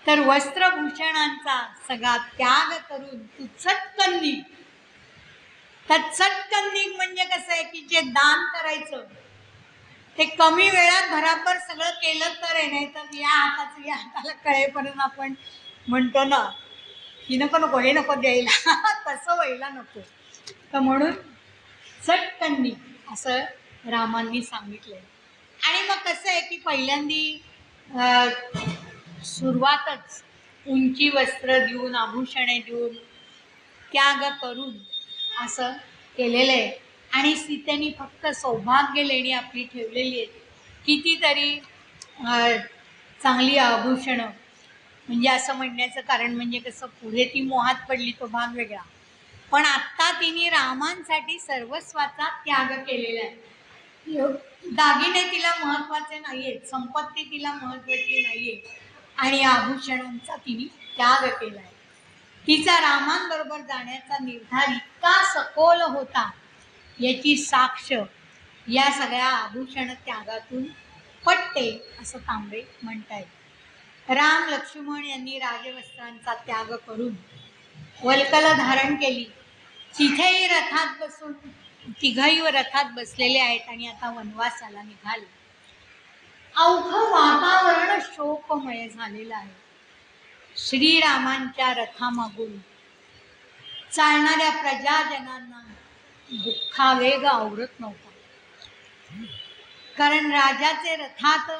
तर वस्त्रभूषणांचा सगळा त्याग करून तू चटकन निघ. तर चटकन निघ म्हणजे कसं आहे की जे दान करायचं ते कमी वेळात भराभर सगळं केलं तर आहे. नाही तर या हाताचं या हाताला कळेपर्यंत आपण म्हणतो ना की नको नको हे नको द्यायला तसं व्हायला नको. तर म्हणून चटकन निघ असं रामांनी सांगितलंय. आणि मग कसं आहे की पहिल्यांदी सुरुवातच उंची वस्त्र देऊन आभूषणे देऊन त्याग करून असं केलेलं आहे. आणि सीतेने फक्त सौभाग्य लेणी आपली ठेवलेली आहेत. कितीतरी चांगली आभूषणं. म्हणजे असं म्हणण्याचं कारण म्हणजे कसं पुढे ती मोहात पडली तो भाग वेगळा. पण आत्ता तिने रामांसाठी सर्वस्वाचा त्याग केलेला आहे. दागिने तिला महत्वाचे नाहीयेत, संपत्ती तिला महत्वाची नाहीये आणि आभूषणांचा तिने त्याग केला आहे. तिचा रामांबरोबर जाण्याचा निर्धार इतका सखोल होता याची साक्ष या सगळ्या आभूषण त्यागातून पटते असं तांबे म्हणतायत. राम लक्ष्मण यांनी राजवस्त्रांचा त्याग करून वल्कल धारण केली. तिथेही रथात बसून तिघही रथात बसलेले आहेत आणि आता वनवासाला निघाले. अवघं वातावरण शोकमय झालेलं आहे. श्रीरामांच्या रथामागून चालणाऱ्या प्रजाजनांना दुःखावेग आवरत नव्हता. कारण राजाचे रथात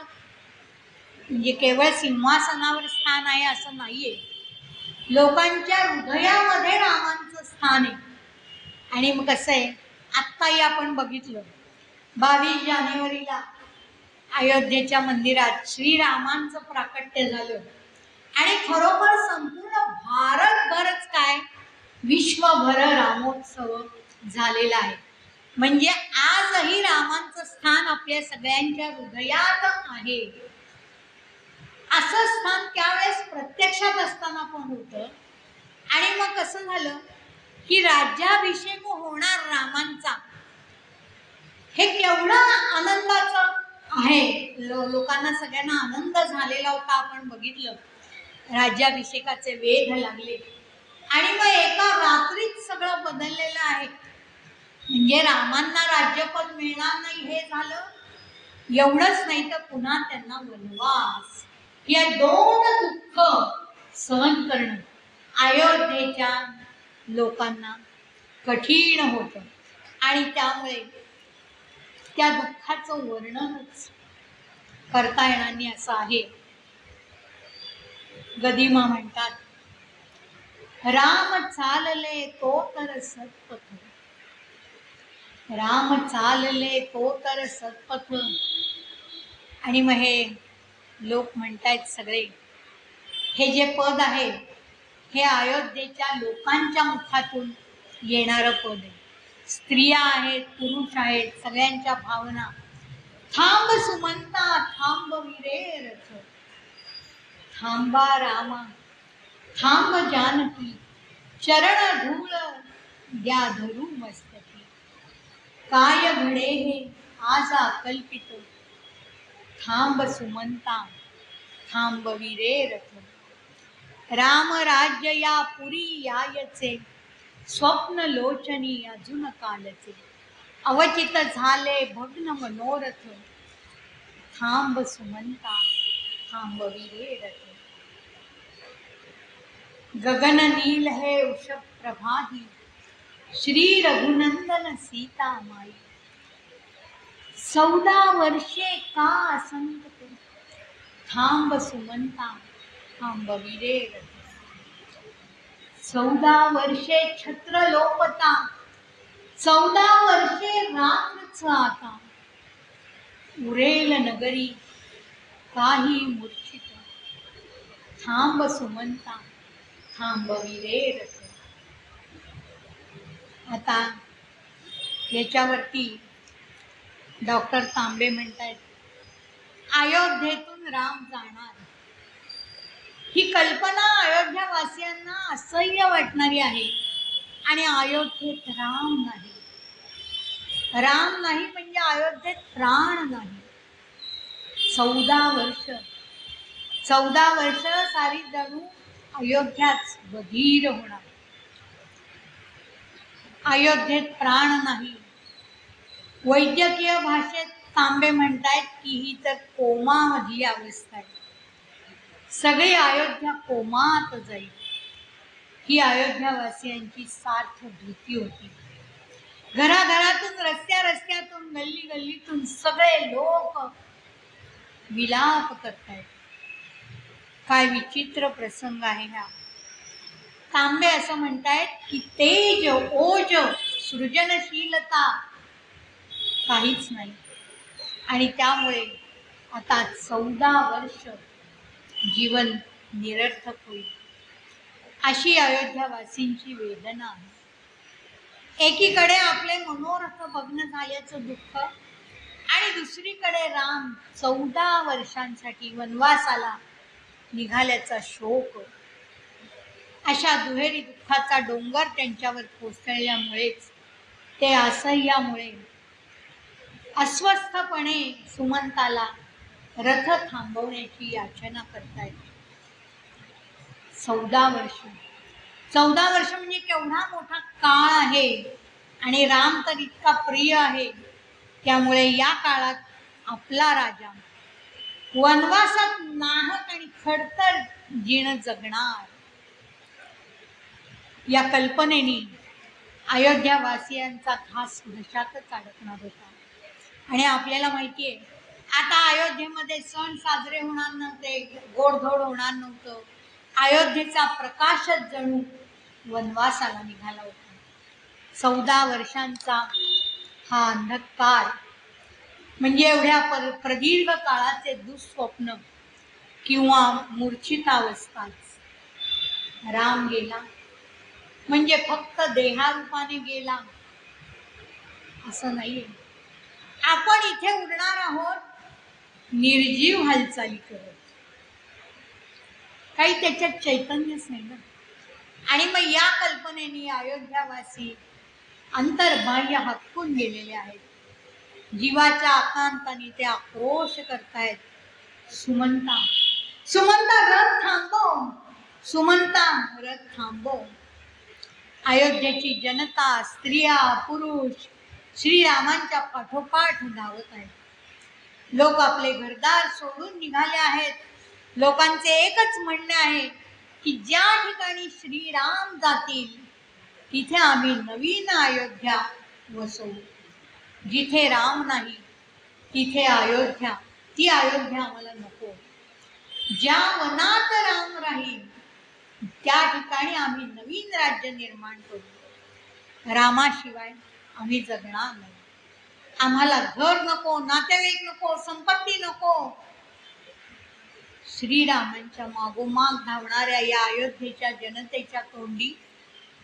म्हणजे केवळ सिंहासनावर स्थान आहे असं नाहीये, लोकांच्या हृदयामध्ये रामांचं स्थान आहे. आणि मग कसं आहे, आत्ताही आपण बघितलं 22 जानेवारीला अयोध्येच्या मंदिरात श्रीरामांचं प्राकट्य झालं. आणि खरोखर संपूर्ण भारतभरच काय विश्वभर रामोत्सव झालेला आहे. म्हणजे आजही रामांचं स्थान आपल्या सगळ्यांच्या हृदयात आहे. असं स्थान त्यावेळेस प्रत्यक्षात असताना पण होतं. आणि मग कसं झालं की राज्याभिषेक होणार रामांचा हे केवढं आनंदाचं आहे. लोकांना सगळ्यांना आनंद झालेला होता. आपण बघितलं राज्याभिषेकाचे वेध लागले आणि मग एका रात्रीत सगळं बदललेलं आहे. म्हणजे रामांना राज्यपद मिळणार नाही हे झालं. एवढंच नाही तर पुन्हा त्यांना वनवास, या दोन दुःख सहन करणं अयोध्येच्या लोकांना कठीण होतं. आणि त्यामुळे त्या दुःखाचं वर्णनच करता येणार नाही असं आहे. गदिमा म्हणतात, राम चालले तो तर सत्पथ, राम चालले तो तर सत्पथ. आणि मग हे लोक म्हणतायत सगळे हे जे पद आहे हे अयोध्येच्या लोकांच्या मुखातून येणारं पद आहे. स्त्रिया आहेत, पुरुष आहेत, सगळ्यांच्या भावना. थांब सुमंता थांब विरे रथ, थांबा रामा थांब जानकी, चरण धूळ द्या धरू मस्तकी. काय घडे हे आज अकल्पित, थांब सुमंता थांब विरे रथ. राम राज्य या पुरी यायचे, स्वप्न लोचनी अजून कालचे. अवचित झाले भग्न मनोरथ, थांब सुमंता थांबविले रथ. गगन नील है वृषभ प्रभाही, श्री रघुनंदन सीता माई. 14 वर्षे का असंत, थांब सुमंता थांबविले रथ. 14 वर्षे छत्र लोपता, 14 वर्षे रात्रच आता. उरेल नगरी काही मूर्छित, थांब सुमंता थांबविले रथ. आता याच्यावरती डॉक्टर तांबे म्हणतात, अयोध्येतून राम जाणार. ही कल्पना अयोध्यावासियांना असह्य वाटणारी आहे. आणि अयोध्येत राम नाही. राम नाही म्हणजे अयोध्येत प्राण नाही. 14 वर्ष सारी जणू अयोध्याच बधीर होणार. अयोध्येत प्राण नाही. वैद्यकीय भाषेत तांबे म्हणतायत की ही तर कोमामधली अवस्था आहे. सगळी अयोध्या कोमात जाईल. ही अयोध्यावासियांची सार्थ भीती होती. घराघरातून रस्त्यातून गल्ली गल्लीतून सगळे लोक विलाप करतायत. काय विचित्र प्रसंग आहे हा. तांबे असं म्हणतायत की तेज ओज सृजनशीलता काहीच नाही. आणि त्यामुळे आता 14 वर्ष जीवन निरर्थक होईल, अशी अयोध्यावासींची वेदना आहे. एकीकडे आपले मनोरथ भग्न झाल्याचं दुःख आणि दुसरीकडे राम 14 वर्षांसाठी वनवासाला निघाल्याचा शोक. अशा दुहेरी दुःखाचा डोंगर त्यांच्यावर कोसळल्यामुळेच ते असह्यामुळे अस्वस्थपणे सुमंताला रथ थांबवण्याची याचना करतायत. 14 वर्ष म्हणजे केवढा मोठा काळ आहे. आणि राम तर इतका प्रिय आहे. त्यामुळे या काळात आपला राजा वनवासात नाहक आणि खडतर जीण जगणार, या कल्पनेने अयोध्यावासियांचा घास घशातच अडकणार होता. आणि आपल्याला माहितीये आता अयोध्येमध्ये सण साजरे होणार नव्हते, गोडधोड होणार नव्हतं. अयोध्येचा प्रकाशच जणू वनवासाला निघाला होता. 14 वर्षांचा हा अंधकार म्हणजे एवढ्या प्रदीर्घ काळाचे दुःस्वप्न किंवा मूर्छितावस्थाच. राम गेला म्हणजे फक्त देहारूपाने गेला असं नाहीये. आपण इथे उडणार आहोत निर्जीव हालचाली करत. काही त्याच्यात चैतन्यच नाही ना. आणि मग या कल्पनेने अयोध्यावासी अंतर्बाह्य हटकून गेलेले आहेत. जीवाच्या आकांताने ते आक्रोश करतायत, सुमंता सुमंता रथ थांबव, सुमंता रथ थांबव. अयोध्येची जनता, स्त्रिया, पुरुष श्रीरामांच्या पाठोपाठ धावत आहेत. लोक आपले घरदार सोडून निघाले आहेत. लोकांचे एकच म्हणणे आहे की ज्या ठिकाणी श्रीराम जातील तिथे आम्ही नवीन अयोध्या वसवू. जिथे राम नाही तिथे अयोध्या, ती अयोध्या आम्हाला नको. ज्या वनात राम राहील त्या ठिकाणी आम्ही नवीन राज्य निर्माण करू. रामाशिवाय आम्ही जगणार नाही. आम्हाला घर नको, नातेवाईक नको, संपत्ती नको. श्रीरामांच्या मागोमाग धावणाऱ्या या अयोध्येच्या जनतेच्या तोंडी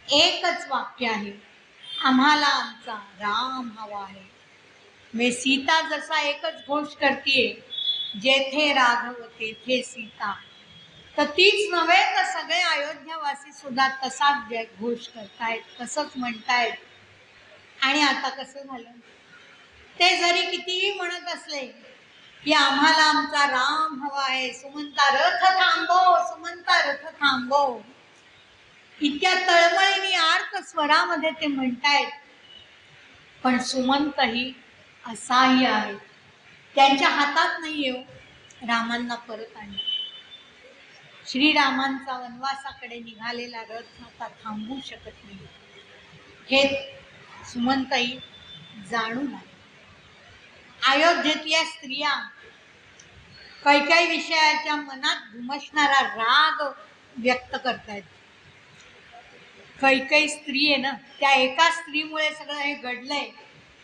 एकच वाक्य आहे, आम्हाला आमचा राम हवा आहे. मी सीता जसा एकच घोष करते, जेथे राघव तेथे सीता, तर तीच नव्हे तर सगळे अयोध्यावासी सुद्धा तसाच घोष करतायत, तसंच म्हणतायत. आणि आता कसं झालं, ते जरी कितीही म्हणत असले की आम्हाला आमचा राम हवा आहे, सुमंता रथ थांबव, सुमंता रथ थांबव, इतक्या तळमळीने आर्त स्वरामध्ये ते म्हणतायत पण सुमंतही असाही आहे, त्यांच्या हातात नाही येऊ रामांना परत आणलं. श्रीरामांचा वनवासाकडे निघालेला रथ आता थांबू शकत नाही हे सुमंतई जाणून आले. अयोध्येतल्या स्त्रिया काही विषयाच्या मनात घुमसणारा राग व्यक्त करतायत. काही स्त्री आहे ना, त्या एका स्त्रीमुळे सगळं हे घडलंय,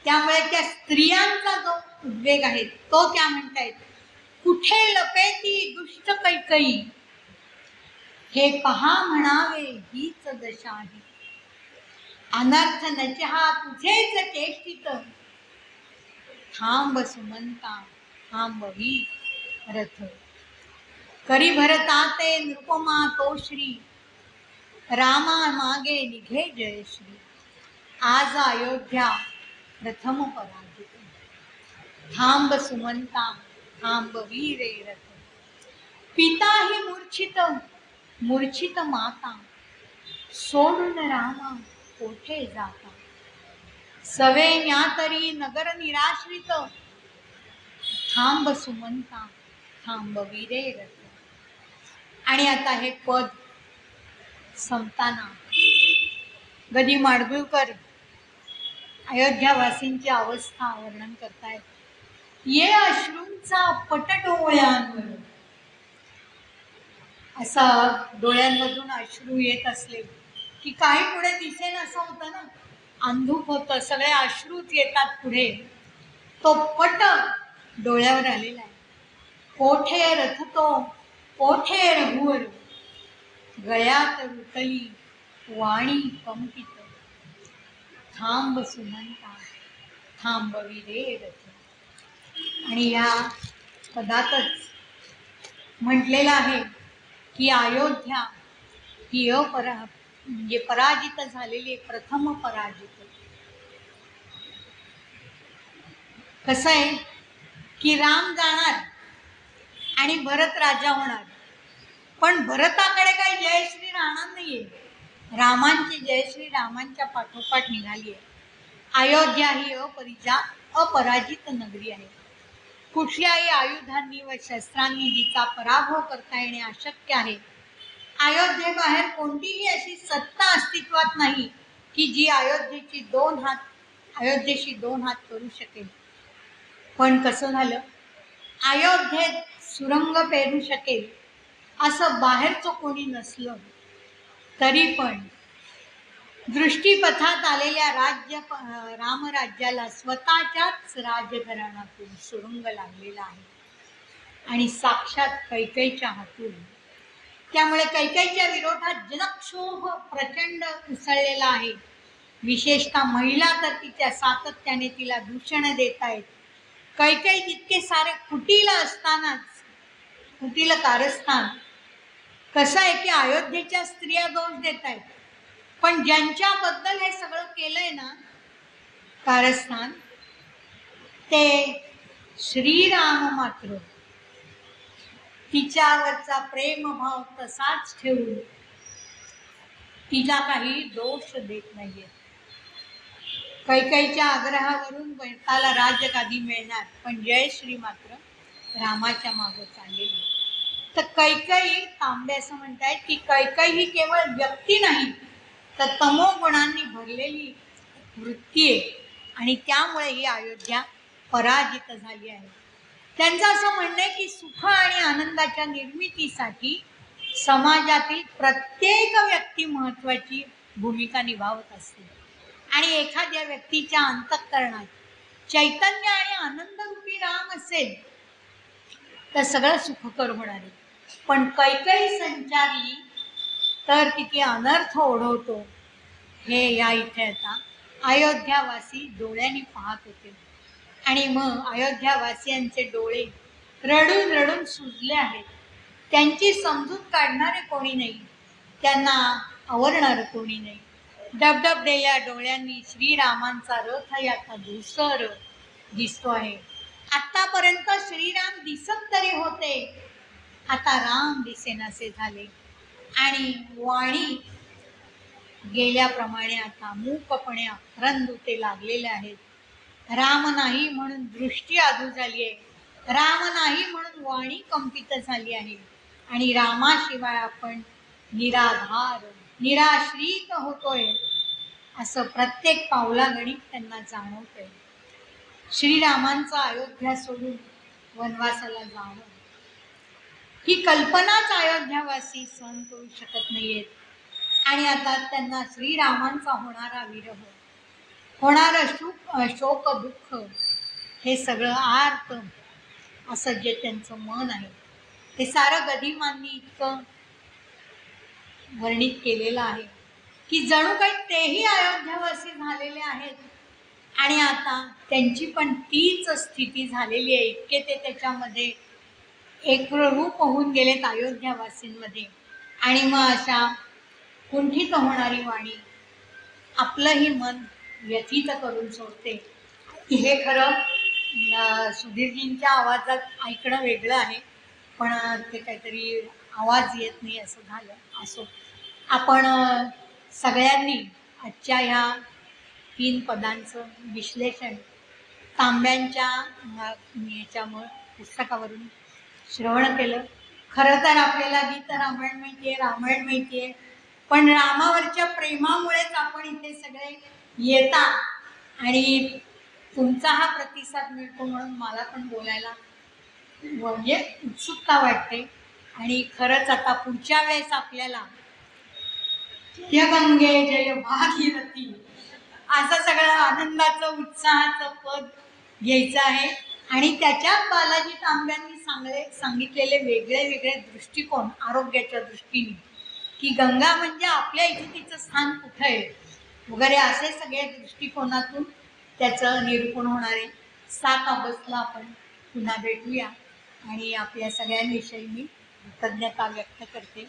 त्यामुळे त्या स्त्रियांचा जो उद्वेग आहे तो त्या म्हणतायत, कुठे लपेती दुष्ट कैकई, हे पहा म्हणावे हीच दशा आहे. अनर्थ नचहा तुझेच चेष्टित, थांब सुमंता थांबवी रथ. करी भरताते नृपमा तो श्री, रामा मागे निघे जयश्री. आज अयोध्या प्रथम पराजित, थांब सुमंता थांबवी रे रथ. पिता ही मूर्छित मूर्छित माता, सोडून रामा कोठे जाता. सवेन्या तरी नगर निराश्रित, थांब सुमंता थांबवी रे रथ. आणि आता हे पद संपताना गदी माडगुळकर अयोध्यावासींची अवस्था वर्णन करतायत. ये अश्रूंचा पट डोळ्यांवर, असा डोळ्यांमधून अश्रू येत असले की काही पुढे दिसेन असं होतं ना, अंधुक होतं, सगळे अश्रूच येतात पुढे. तो पट डोळ्यावर आलेला आहे. कोठे रथ तो कोठे रघुवर, गळ्यात रुतली वाणी कंपित, थांब सुमंता थांबवी रे रथ. आणि या पदातच म्हटलेलं आहे की अयोध्या ही म्हणजे पराजित झालेली प्रथम पराजित. कसं आहे की राम जाणार आणि भरत राजा होणार, पण भरताकडे काही जयश्री राहणार नाहीये. रामांची जयश्री रामांच्या पाठोपाठ निघाली आहे. अयोध्या ही अपराजित नगरी आहे. कुठल्याही आयुधांनी व शस्त्रांनी जिचा पराभव करता येणे अशक्य आहे. अयोध्येबाहेर कोणतीही अशी सत्ता अस्तित्वात नाही की जी अयोध्येशी दोन हात करू शकेल. पण कसं झालं, अयोध्येत सुरंग पेरू शकेल असं बाहेरचं कोणी नसलं तरी पण दृष्टीपथात आलेल्या रामराज्याला स्वतःच्याच राजघराण्यातून सुरुंग लागलेला आहे आणि साक्षात कैकेयीच्या हातून. त्यामुळे कैकेयीच्या विरोधात जनक्षोभ प्रचंड उसळलेला आहे. विशेषतः महिला तर तिच्या सातत्याने तिला दूषण देत आहेत. कैकेयी जितके सारे कुटील असतानाच कुटील कारस्थान. कसं आहे की अयोध्येच्या स्त्रिया दोष देत आहेत, पण ज्यांच्याबद्दल हे सगळं केलंय ना कारस्थान, ते श्रीराम मात्र तिच्यावरचा प्रेमभाव तसाच ठेवून तिला काही दोष देत नाहीये. कैकेयीच्या आग्रहावरून भरताला राजगादी मिळणार, पण जयश्री मात्र रामाच्या मागे चाललेली. तर कैकेयी तांबे असं म्हणतायत की कैकेयी ही केवळ व्यक्ती नाही तर तमोगुणांनी भरलेली वृत्ती आहे आणि त्यामुळे ही अयोध्या पराजित झाली आहे. त्यांचं असं म्हणणं आहे की सुख आणि आनंदाच्या निर्मितीसाठी समाजातील प्रत्येक व्यक्ती महत्त्वाची भूमिका निभावत असते आणि एखाद्या व्यक्तीच्या अंतःकरणात चैतन्य आणि आनंदरूपी राम असेल तर सगळं सुखकर होणार आहे. पण कैकेयी संचारली तर किती अनर्थ ओढवतो हे या इथे आता अयोध्यावासी डोळ्यांनी पाहत होते. आणि मग अयोध्यावासियांचे डोळे रडून रडून सुजले आहेत. त्यांची समजूत काढणारे कोणी नाही, त्यांना आवरणारं कोणी नाही. डबडबलेल्या डोळ्यांनी श्रीरामांचा रथ याचा धुसर दिसतो आहे. आतापर्यंत श्रीराम दिसत तरी होते, आता राम दिसेनासे झाले आणि वाणी गेल्याप्रमाणे आता मूकपणे आक्रंदुते लागलेले आहेत. राम नाही म्हणून दृष्टी अधू झाली आहे, राम नाही म्हणून वाणी कंपित झाली आहे, आणि रामाशिवाय आपण निराधार निराश्रित होतोय असं प्रत्येक पावलागणिक त्यांना जाणवतंय. श्रीरामांचा अयोध्या सोडून वनवासाला जाणं ही कल्पनाच अयोध्यावासी सहन करू शकत नाहीयेत. आणि आता त्यांना श्रीरामांचा होणारा विरह, होणारं शोक दुःख, हे सगळं आर्त असं जे त्यांचं मन आहे ते सारं गदिमांनी इतकं वर्णित केलेलं आहे की जणू काही तेही अयोध्यावासी झालेले आहेत. आणि आता त्यांची पण तीच स्थिती झालेली आहे. इतके ते त्याच्यामध्ये एकरूप होऊन गेलेत अयोध्यावासींमध्ये. आणि मग अशा कुंठित होणारी वाणी आपलंही मन व्यथित करून सोडते. हे खरं सुधीरजींच्या आवाजात ऐकणं वेगळं आहे, पण ते काहीतरी आवाज येत नाही असं झालं. असो, आपण सगळ्यांनी आजच्या ह्या 3 पदांचं विश्लेषण तांब्यांच्या याच्यामुळे पुस्तकावरून श्रवण केलं. खरं तर आपल्याला गीत रामायण माहिती आहे, रामायण माहिती आहे, पण रामावरच्या प्रेमामुळेच आपण इथे सगळे येता आणि तुमचा हा प्रतिसाद मिळतो म्हणून मला पण बोलायला म्हणजे उत्सुकता वाटते. आणि खरंच आता पुढच्या वेळेस आपल्याला जय गंगे जय भागीरथी असं सगळं आनंदाचं उत्साहाचं पद घ्यायचं आहे. आणि त्याच्यात बालाजी तांब्यांनी सांगितलेले वेगळे वेगळे दृष्टिकोन आरोग्याच्या दृष्टीने, की गंगा म्हणजे आपल्या इथे तिचं स्थान कुठं आहे वगैरे, असे सगळे दृष्टिकोनातून त्याचं निरूपण होणार आहे. 7 ऑगस्टला आपण पुन्हा भेटूया. आणि आपल्या सगळ्यांविषयी मी कृतज्ञता व्यक्त करते.